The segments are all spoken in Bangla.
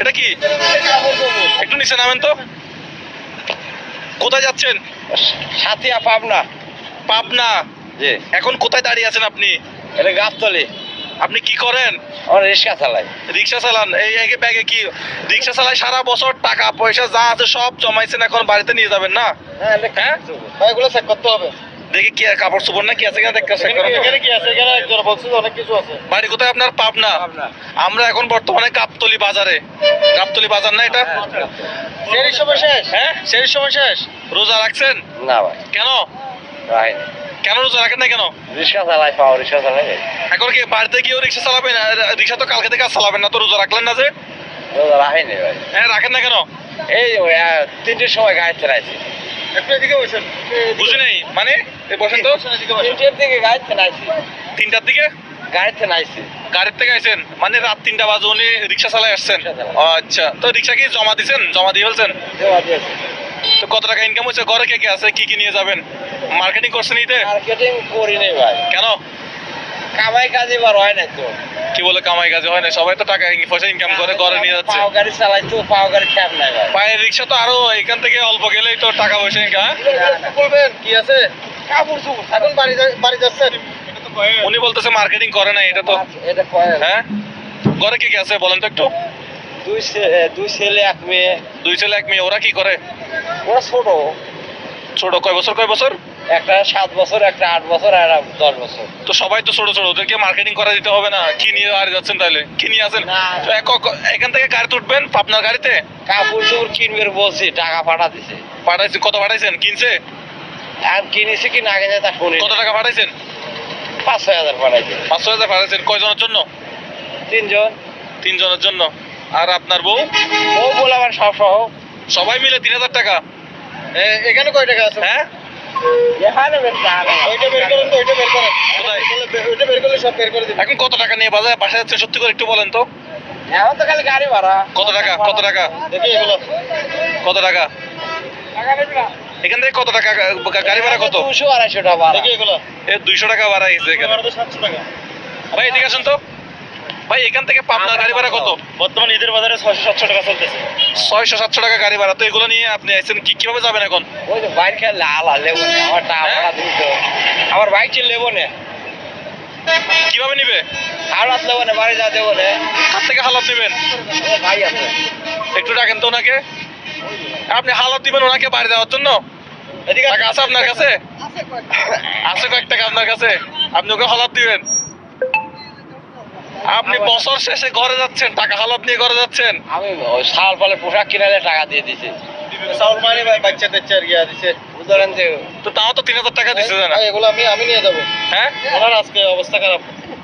এটা কি? একটু নিচে নামেন তো। কোথায় যাচ্ছেন? সাথিয়া পাবনা। পাবনা? জি। এখন কোথায় দাঁড়িয়ে আছেন আপনি? এটা গাবতলি। আপনি কি করেন? আমরা রিক্সা চালাই। রিক্সা চালান? এই ব্যাগে কি রিক্সা চালাই? সারা বছর টাকা পয়সা যা আছে সব জমাইছেন, এখন বাড়িতে নিয়ে যাবেন না? হ্যাঁ, এগুলো চেক করতে হবে। দেখি কি কাপড় চোপড় না কি আছে কিনা দেখতে চেক করেন তো। এখানে কি আছে? এখানে একজন বলছে অনেক কিছু আছে। বাড়ি কোথায় আপনার? পাবনা। আমরা এখন বর্তমানে গাবতলি বাজারে। গাবতলি বাজার না এটা? সেরির সময় শেষ। হ্যাঁ, সেরির সময় শেষ। রোজা রাখছেন? না ভাই, কেন? রাইট। কেন রোজা রাখেন না কেন? রিক্সা চালাই, পাওয়া রিক্সা চালাই। এখন কি বাড়িতে গিয়েও রিক্সা চালাবেন? রিক্সা তো কালকে থেকে আর চালাবেন না, তো রোজা রাখলেন না যে? রোজা রাখেনি ভাই। হ্যাঁ, রাখেন না কেন? এই 3টের সময় গাড়ি চালাইছি। একটু এদিকে বসেন। বুঝি নেই মানে, বসেন তো। 3টের দিকে গাড়ি চালাইছি। 3টার দিকে গাড়ি চালাইছি। গাড়ির থেকে আইছেন? মানে রাত 3টা বাজে উনি রিক্সা চালাই আসছেন? রিক্সা চালাই। ও আচ্ছা, তো রিক্সা কি জমা দিছেন? জমা দিয়ে ফেলছেন? তো কত টাকা ইনকাম হচ্ছে? ঘরে কে কে আছে? কি কি নিয়ে যাবেন? মার্কেটিং করছেন ঈদে? মার্কেটিং করি নাই ভাই। কেন? কামাই কাজে বার হয় না তো। কি বলে কামাই কাজে হয় না? সবাই তো টাকা পয়সা ইনকাম করে ঘরে নিয়ে যাচ্ছে। পাও গাড়ি চালাই তো, পাও গাড়ি খ্যাপ নাই ভাই। পায়ের রিক্সা তো আরো এখান থেকে অল্প গেলেই তো টাকা পয়সা ইনকাম। বলবেন কি আছে? কাপড় চোপড়। এখন বাড়ি যাচ্ছেন? উনি বলতেছে মার্কেটিং করে না, এটা তো। এটা কয়? হ্যাঁ, ঘরে কে কে আছে বলেন তো একটু। দুই ছেলে এক মেয়ে। 2 ছেলে 1 মেয়ে। ওরা কি করে? ওরা ছোট। ছোট? কয় বছর কয় বছর? একটা 7 বছর, একটা 8 বছর, আর একটা 10 বছর। তো সবাই তো ছোট ছোট, ওদেরকে মার্কেটিং করা দিতে হবে না? কি নিয়ে আর যাচ্ছেন তাহলে? কি নিয়ে আছেন? না। তো এখান থেকে গাড়িতে উঠবেন, আপনার গাড়িতে কাপড় চোপড় কিনবে বলছি, টাকা পাঠা দিছে। পাঠাইছেন? কত পাঠাইছেন? কিনছে? আর কিনেছি কি না কিনে তা শুনি। কত টাকা পাঠাইছেন? 5-6 হাজার পাঠাইছে। 500,000 পাঠাইছেন? কয়জনের জন্য? 3 জন। 3 জনের জন্য। আর আপনার বউ? ও বলে আবার সব সহ। সবাই মিলে 3,000 টাকা? এখানে কয় টাকা আছে? হ্যাঁ, এখানে ওইটা বের করেন তো, ওইটা বের করেন। কোথায়? ওইটা বের করলে সব বের করে দিবেন। এখন কত টাকা নিয়ে বাসায় যাচ্ছেন সত্যি করে একটু বলেন তো। এখন তো খালি গাড়ি ভাড়া। কত টাকা? কত টাকা? দেখি এগুলো। কত টাকা? এখান থেকে কত টাকা গাড়ি ভাড়া? কত? 200-250 টাকা ভাড়া। দেখি এগুলো। 200 টাকা ভাড়া হয়েছে এখানে। 700 টাকা। ভাই এদিকে আসুন তো। ভাই এখান থেকে পাবনার গাড়ি ভাড়া কত? বর্তমান ঈদের বাজারে 600-700 টাকা চলতেছে। 600-700 টাকা গাড়ি ভাড়া। তো এগুলো নিয়ে আপনি আইছেন কিভাবে যাবেন এখন? ওই যে বাইক খেলে লাল লেবো না, আমার টাকা ভাড়া দিত। আমার বাইক ছিল লেবো না। কিভাবে নিবে? হাওড়াত লেবো না, বাড়ি যা দেবো না। কার থেকে হালাত দিবেন? ভাই আছে। একটু ডাকেন তো ওনাকে। আপনি হালাত দিবেন ওনাকে বাড়ি যাওয়ার জন্য? এদিকে টাকা আছে আপনার কাছে? আছে কয়েক টাকা আপনার কাছে? আপনি ওকে হালাত দিবেন? আপনি বছর শেষে ঘরে যাচ্ছেন, টাকা হালাত নিয়ে ঘরে যাচ্ছেন? আমি সাল ফলে পোশাক কিনালে টাকা দিয়ে দিছি। চাউল মানে ভাই বাচ্চা টাচ্চা আর গিয়া দিছে। উদাহরণ যে তো তাও তো 3,000 টাকা দিচ্ছে না? এগুলো আমি নিয়ে যাবো। হ্যাঁ, ওনার আজকে অবস্থা খারাপ।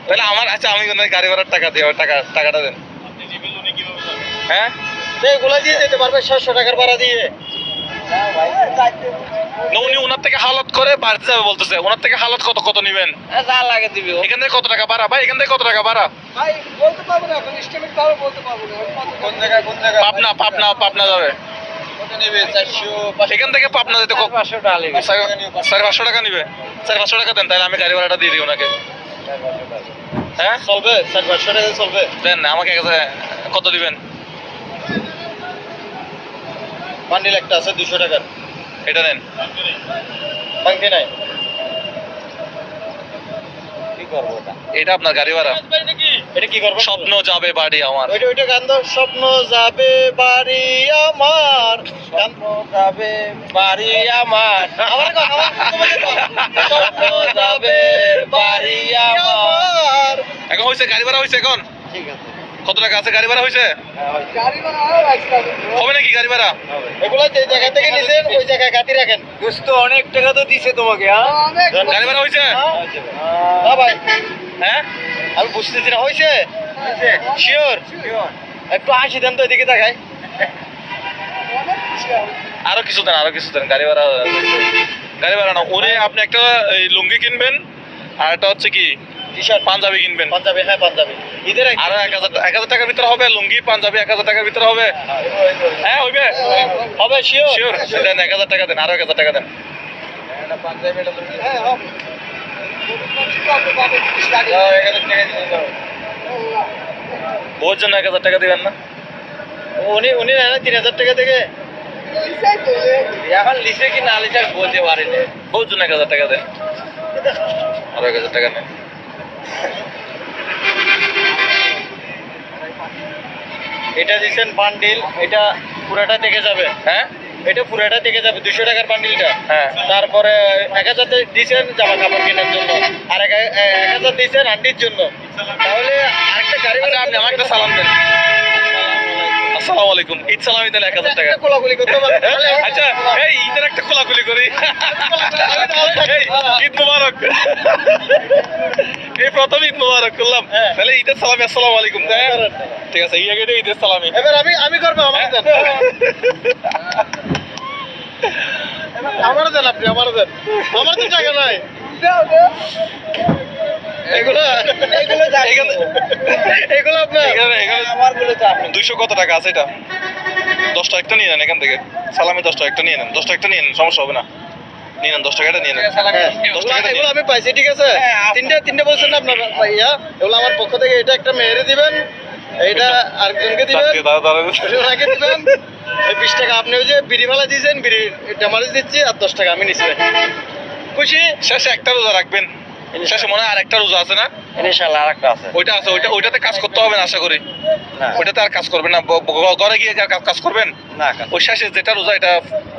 তাহলে আমার আচ্ছা, আমি ওনার গাড়ি ভাড়ার টাকা দিই, টাকাটা দেন। হ্যাঁ, এগুলো দিয়ে যেতে পারবে 600 টাকার ভাড়া দিয়ে। না, উনি ওনার থেকে হালত করে বাড়িতে যাবে বলতেছে। ওনার থেকে হালত কত কত নিবেন? যা লাগে দিবি। এখান থেকে কত টাকা ভাড়া? ভাই এখান থেকে কত টাকা ভাড়া? ভাই বলতে পারবো না, এখন এস্টিমেট পাবো, বলতে পারবো না। কোন জায়গা? পাবনা যাবে। কত নেবে? 400 এখান থেকে পাবনা যেতে 500 টাকা লাগবে। 550 টাকা নিবে। 550 টাকা দেন, তাহলে আমি গাড়ি ভাড়াটা দিয়ে দিই ওনাকে। হ্যাঁ, চলবে? 500 টাকা চলবে? দেন আমাকে কত দিবেন? বান্ডিল একটা আছে 200 টাকার। এটা নেন। ভাঙতে নাই। কি করবো এটা? এটা আপনার গাড়ি ভাড়া। এটা কি করবো? স্বপ্ন যাবে বাড়ি আমার। ওইটা গান দাও। স্বপ্ন যাবে বাড়ি আমার, স্বপ্ন যাবে বাড়ি আমার। স্বপ্ন যাবে বাড়ি আমার। এখন হয়েছে গাড়ি ভাড়া হয়েছে এখন? ঠিক আছে। কত টাকা আছে গাড়ি ভাড়া হয়েছে? গাড়ি ভাড়া হবে নাকি গাড়ি ভাড়া? এগুলো যে জায়গা থেকে নিছেন ওই জায়গায় গাতি রাখেন। দোস্ত অনেক টাকা তো দিছে তোমাকে। গাড়ি ভাড়া হয়েছে? না ভাই, হ্যাঁ, আমি বুঝতেছি না। হয়েছে? শিওর? একটু হাসি দেন তো, এদিকে তাকাই। আরো কিছু দেন গাড়ি ভাড়া। গাড়ি ভাড়া না, ওরে আপনি একটা এই লুঙ্গি কিনবেন, আর একটা হচ্ছে কি টি-শার্ট, পাঞ্জাবি কিনবেন। পাঞ্জাবি। হ্যাঁ পাঞ্জাবি। ঈদের আরো 1,000 টাকার ভিতরে হবে। লুঙ্গি পাঞ্জাবি 1,000 টাকার ভিতরে হবে। হ্যাঁ হইবে? হবে শিওর? শিওর। দেন 1,000 টাকা দেন, আরো 1,000 টাকা দেন। হ্যাঁ হবে। ওর জন্য 1,000 টাকা দিবেন না? উনি নেয় না 3,000 টাকা থেকে এখন লিখে কি না লিখে বলতে পারি না। বহুত জন 1,000 টাকা দেন, আরো 1,000 টাকা নেন। এটা দিচ্ছেন বান্ডিল, এটা পুরাটা থেকে যাবে। হ্যাঁ এটা পুরাটা থেকে যাবে 200 টাকার বান্ডিলটা। হ্যাঁ তারপরে 1,000 দিচ্ছেন জামা কাপড় কেনার জন্য, আর 1,000 দিচ্ছেন আন্টির জন্য। তাহলে আরেকটা গাড়ি আচ্ছা, আপনি আমাকে একটা সালাম দেন। আসসালামু আলাইকুম। ঈদ সালামি দেন 1,000 টাকা। একটা কোলাকুলি করতে পারবেন। আচ্ছা, এই ঈদের একটা কোলাকুলি করি। এই ঈদ মুবারক। এই প্রথম ঈদ মুবারক করলাম, হ্যাঁ। তাহলে ঈদের সালামি আসসালামু আলাইকুম। তাই? ঠিক আছে, এই আগে ঈদের সালামি। এবার আমি করবো, আমার দেন। আমার দেন, আপনি আমার দেন। আমার তো টাকা নাই। এগুলো এগুলো আপনার। আমারগুলো তো আপনি। 200 কত টাকা আছে এটা? 10 টাকা একটা নিয়ে নেন এখান থেকে। সালামি 10 টাকা একটা নিয়ে নেন, 10 টাকা একটা নিয়ে নেন, সমস্যা হবে না। নিয়ে নেন 10 টাকাটা নিয়ে নেন। হ্যাঁ, 10 টাকাটা এগুলো আমি পাইছি, ঠিক আছে। তিনটে বলছেন না আপনার ভাইয়া, এগুলো আমার পক্ষ থেকে। এটা একটা মেয়েরে দিবেন, এইটা আরেকজনকে দিবেন, ওনাকে দিবেন। এই 20 টাকা আপনি ওই যে বিড়িমালা দিয়েছেন, বিড়ি ডেমারেজ দিচ্ছি, আর 10 টাকা আমি নিচ্ছি। খুশি? শেষে একটা রোজা রাখবেন। শেষে মনে হয় আরেকটা রোজা আছে না? ইনশাআল্লাহ আরেকটা আছে। ওইটা আছে, ওইটাতে কাজ করতে হবে না আশা করি। না ওইটাতে আর কাজ করবেন না, ঘরে গিয়ে আর কাজ করবেন। না, ওই শেষে যেটা রোজা, এটা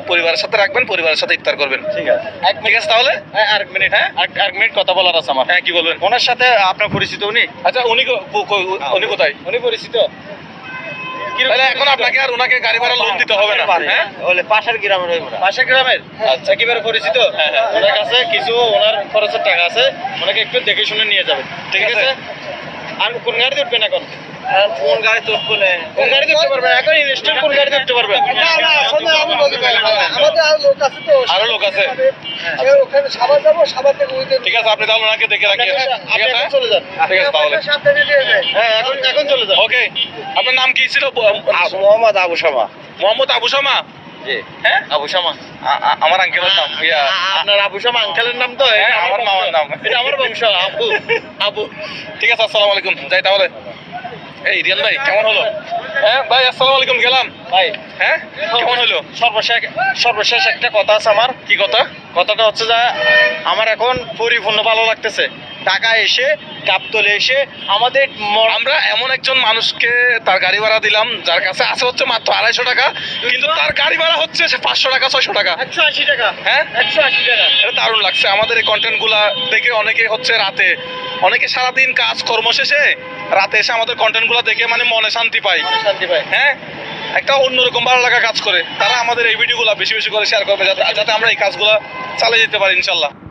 পরিবারের সাথে রাখবেন, পরিবারের সাথে ইফতার করবেন। ঠিক আছে। ঠিক আছে তাহলে? আরেক মিনিট, হ্যাঁ আরেক মিনিট কথা বলার আছে আমার। হ্যাঁ, কি বলবেন? ওনার সাথে আপনার পরিচিত উনি? আচ্ছা, উনি কোথায়? উনি পরিচিত। তাহলে এখন আপনাকে আর ওনাকে গাড়ি ভাড়া লোন দিতে হবে না। হ্যাঁ, ওলে পাশের গ্রামের, পাশের গ্রামের। আচ্ছা, একেবারে পরিচিত। হ্যাঁ, হ্যাঁ। ওনার কাছে কিছু ওনার খরচের টাকা আছে, ওনাকে একটু দেখে শুনে নিয়ে যাবেন। ঠিক আছে। আর কোন গাড়িতে উঠবেন এখন? কোন গাড়িতে উঠবো না? কোন গাড়িতে উঠতে পারবেন এখন? ইনস্ট্যান্ট কোন গাড়িতে উঠতে পারবেন? আমি বলি আমাদের আরো লোক আছে তো। আরো লোক আছে। ওখানে সাবার যাবো, সাবার থেকে উঠে। ঠিক আছে, আপনি তাহলে ওনাকে দেখে রাখিয়ে। ঠিক আছে, চলে যান। ঠিক আছে তাহলে। সাবধানে নিয়ে যান। হ্যাঁ, এখন চলে যান। ওকে, আপনার নাম কি ছিল? মোহাম্মদ আবু শামা। মোহাম্মদ আবু শামা। জি, হ্যাঁ, আবু শামা। আমার আঙ্কেলের নাম। ইয়া, আপনার আবু শামা আঙ্কেলের নাম তো? হ্যাঁ, আমার মামার নাম। এটা আমার বংশ। আবু আবু। ঠিক আছে, আসসালামু আলাইকুম। যাই তাহলে। এই রিয়ান ভাই, কেমন হলো? হ্যাঁ ভাই, আসসালামু আলাইকুম। গেলাম ভাই। হ্যাঁ, কেমন হলো? সর্বশেষ একটা কথা আছে আমার। কি কথা? কথাটা হচ্ছে যে আমার এখন পরিপূর্ণ ভালো লাগতেছে। টাকা এসে, গাবতলে এসে আমাদের আমরা এমন একজন মানুষকে তার গাড়ি ভাড়া দিলাম, যার কাছে আছে হচ্ছে মাত্র 250 টাকা, কিন্তু তার গাড়ি ভাড়া হচ্ছে 500 টাকা, 600 টাকা। 180 টাকা। হ্যাঁ, 180 টাকা। এটা দারুণ লাগছে। আমাদের এই কন্টেন্টগুলা দেখে অনেকে হচ্ছে রাতে, অনেকে সারাদিন কাজ কর্ম শেষে রাতে এসে আমাদের কন্টেন্টগুলো দেখে মানে মনে শান্তি পায়। শান্তি পাই। হ্যাঁ, একটা অন্যরকম ভালো লাগা কাজ করে। তারা আমাদের এই ভিডিওগুলো বেশি বেশি করে শেয়ার করবে, যাতে আমরা এই কাজগুলো চালিয়ে যেতে পারি ইনশাল্লাহ।